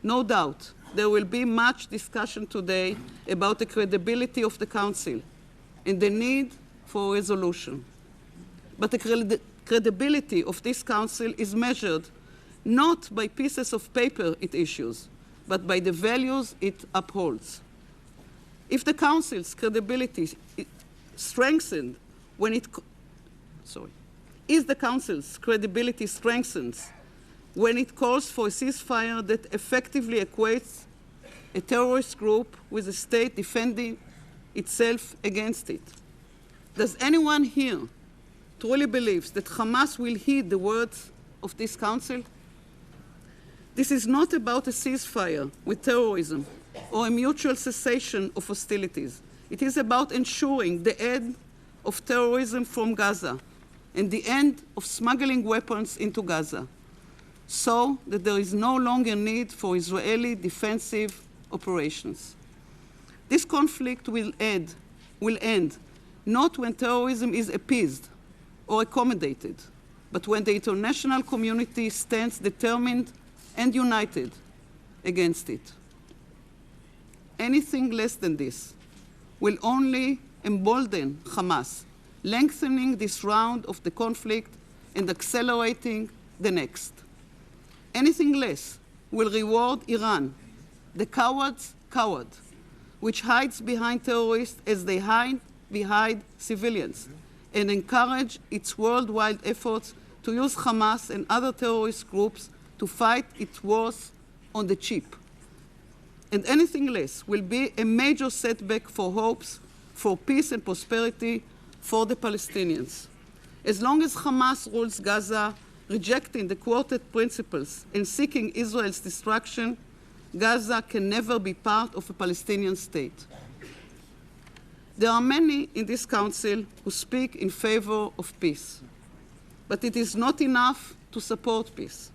No doubt, there will be much discussion today about the credibility of the Council and the need for a resolution. But the credibility of this Council is measured not by pieces of paper it issues, but by the values it upholds. If the Council's credibility strengthened when it is the Council's credibility strengthens when it calls for a ceasefire that effectively equates a terrorist group with a state defending itself against it? Does anyone here truly believe that Hamas will heed the words of this Council? This is not about a ceasefire with terrorism or a mutual cessation of hostilities. It is about ensuring the end of terrorism from Gaza and the end of smuggling weapons into Gaza, so that there is no longer need for Israeli defensive operations. This conflict will end not when terrorism is appeased or accommodated, but when the international community stands determined and united against it. Anything less than this will only embolden Hamas, lengthening this round of the conflict and accelerating the next. Anything less will reward Iran, the coward's coward, which hides behind terrorists as they hide behind civilians, and encourage its worldwide efforts to use Hamas and other terrorist groups to fight its wars on the cheap. And anything less will be a major setback for hopes for peace and prosperity for the Palestinians. As long as Hamas rules Gaza, rejecting the Quartet principles and seeking Israel's destruction, Gaza can never be part of a Palestinian state. There are many in this Council who speak in favor of peace, but it is not enough to support peace.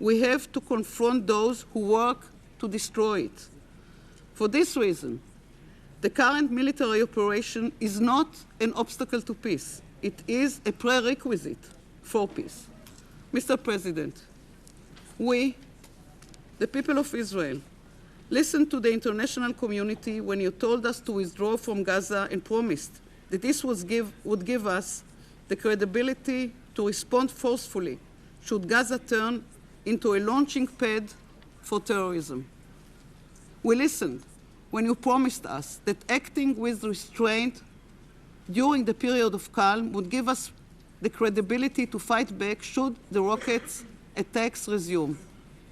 We have to confront those who work to destroy it. For this reason, the current military operation is not an obstacle to peace. It is a prerequisite for peace. Mr. President, we, the people of Israel, listened to the international community when you told us to withdraw from Gaza and promised that this would give us the credibility to respond forcefully should Gaza turn into a launching pad for terrorism. We listened when you promised us that acting with restraint during the period of calm would give us the credibility to fight back should the rockets' attacks resume.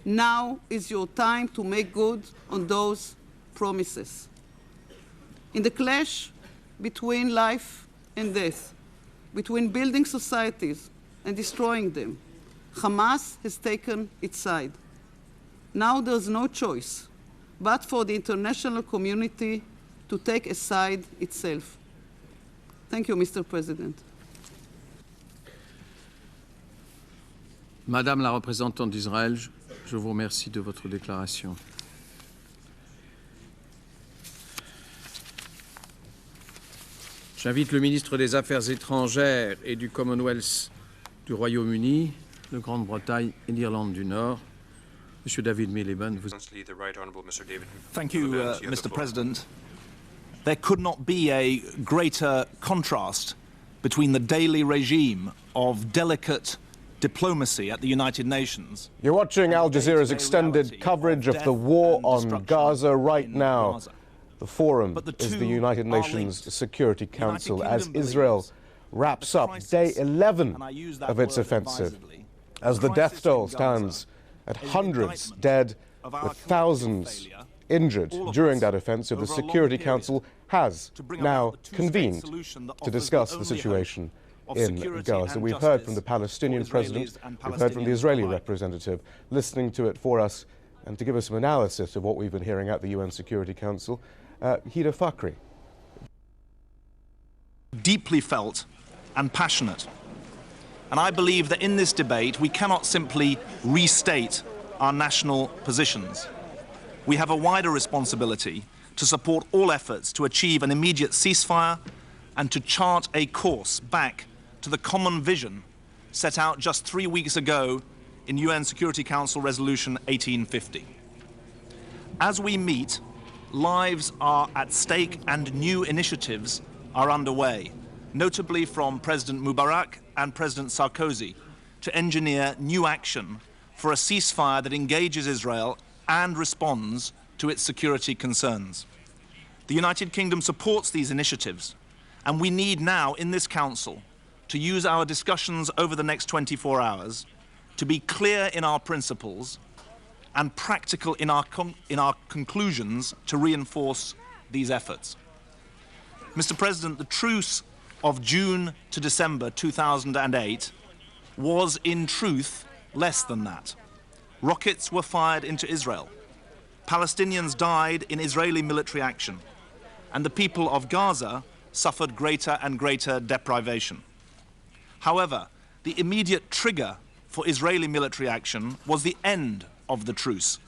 Now is your time to make good on those promises. In the clash between life and death, between building societies and destroying them, Hamas has taken its side. Now there's no choice but for the international community to take a side itself. Thank you, Mr. President. Madame la représentante d'Israël, je vous remercie de votre déclaration. J'invite le ministre des Affaires étrangères et du Commonwealth du Royaume-Uni, de Grande-Bretagne et d'Irlande du Nord, M. David Miliband. Thank you, Mr. President. There could not be a greater contrast between the daily regime of delicate diplomacy at the United Nations. You're watching Al Jazeera's extended coverage of the war on Gaza right now. The forum is the United Nations Security Council as Israel wraps up day 11 of its offensive, as the death toll stands at hundreds dead with thousands injured during that offensive. The Security Council has now convened to discuss the situation in Gaza. We've heard from the Palestinian president, we've heard from the Israeli representative, listening to it for us and to give us some analysis of what we've been hearing at the UN Security Council, Hida Fakhri. Deeply felt and passionate. And I believe that in this debate we cannot simply restate our national positions. We have a wider responsibility to support all efforts to achieve an immediate ceasefire and to chart a course back to the common vision set out just 3 weeks ago in UN Security Council Resolution 1850. As we meet, lives are at stake and new initiatives are underway, notably from President Mubarak and President Sarkozy, to engineer new action for a ceasefire that engages Israel and responds to its security concerns. The United Kingdom supports these initiatives, and we need now in this Council to use our discussions over the next 24 hours to be clear in our principles and practical in our conclusions to reinforce these efforts. Mr. President, the truce of June to December 2008 was in truth less than that. Rockets were fired into Israel. Palestinians died in Israeli military action, and the people of Gaza suffered greater and greater deprivation. However, the immediate trigger for Israeli military action was the end of the truce.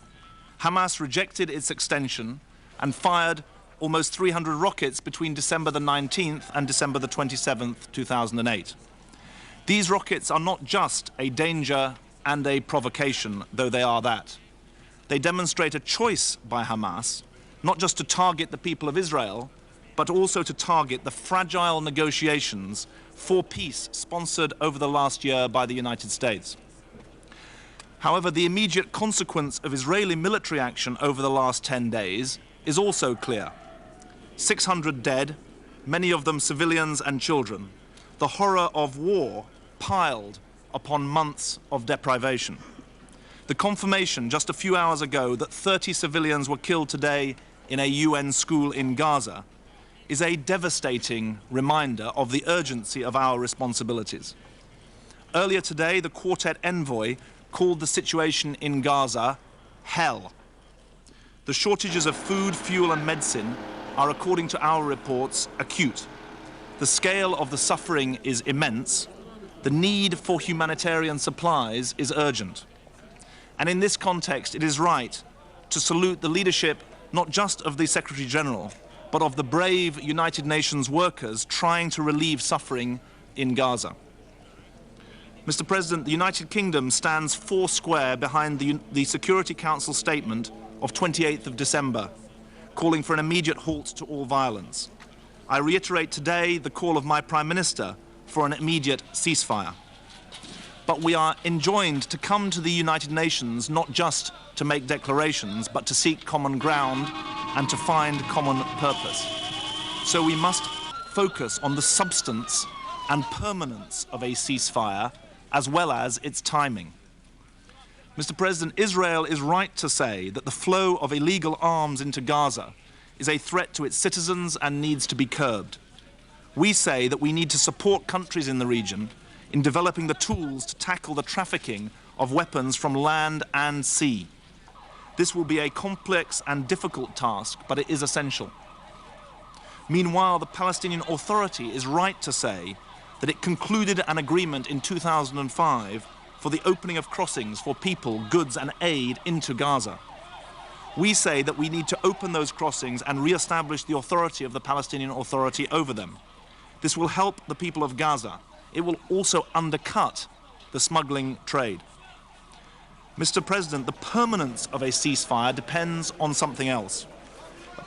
Hamas rejected its extension and fired almost 300 rockets between December the 19th and December the 27th, 2008. These rockets are not just a danger and a provocation, though they are that. They demonstrate a choice by Hamas, not just to target the people of Israel, but also to target the fragile negotiations for peace sponsored over the last year by the United States. However, the immediate consequence of Israeli military action over the last 10 days is also clear. 600 dead, many of them civilians and children. The horror of war piled upon months of deprivation. The confirmation just a few hours ago that 30 civilians were killed today in a UN school in Gaza is a devastating reminder of the urgency of our responsibilities. Earlier today, the Quartet envoy called the situation in Gaza hell. The shortages of food, fuel and medicine are, according to our reports, acute. The scale of the suffering is immense. The need for humanitarian supplies is urgent. And in this context, it is right to salute the leadership not just of the Secretary General, but of the brave United Nations workers trying to relieve suffering in Gaza. Mr. President, the United Kingdom stands foursquare behind the Security Council statement of 28th of December, calling for an immediate halt to all violence. I reiterate today the call of my Prime Minister for an immediate ceasefire. But we are enjoined to come to the United Nations not just to make declarations, but to seek common ground and to find common purpose. So we must focus on the substance and permanence of a ceasefire, as well as its timing. Mr. President, Israel is right to say that the flow of illegal arms into Gaza is a threat to its citizens and needs to be curbed. We say that we need to support countries in the region in developing the tools to tackle the trafficking of weapons from land and sea. This will be a complex and difficult task, but it is essential. Meanwhile, the Palestinian Authority is right to say that it concluded an agreement in 2005 for the opening of crossings for people, goods and aid into Gaza. We say that we need to open those crossings and re-establish the authority of the Palestinian Authority over them. This will help the people of Gaza. It will also undercut the smuggling trade. Mr. President, the permanence of a ceasefire depends on something else.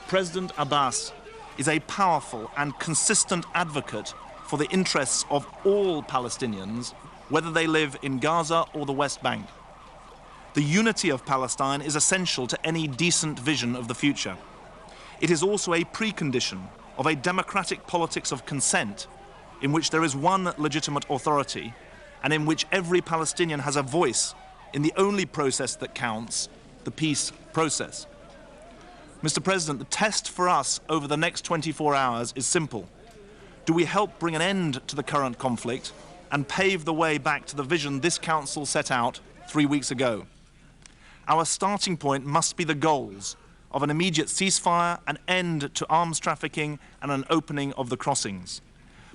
President Abbas is a powerful and consistent advocate for the interests of all Palestinians, whether they live in Gaza or the West Bank. The unity of Palestine is essential to any decent vision of the future. It is also a precondition of a democratic politics of consent in which there is one legitimate authority and in which every Palestinian has a voice in the only process that counts, the peace process. Mr. President, the test for us over the next 24 hours is simple. Do we help bring an end to the current conflict and pave the way back to the vision this Council set out 3 weeks ago? Our starting point must be the goals of an immediate ceasefire, an end to arms trafficking and an opening of the crossings.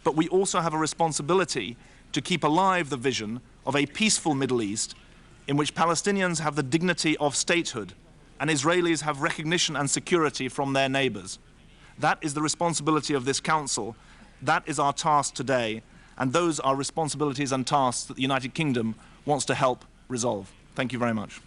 But we also have a responsibility to keep alive the vision of a peaceful Middle East in which Palestinians have the dignity of statehood and Israelis have recognition and security from their neighbors. That is the responsibility of this Council. That is our task today, and those are responsibilities and tasks that the United Kingdom wants to help resolve. Thank you very much.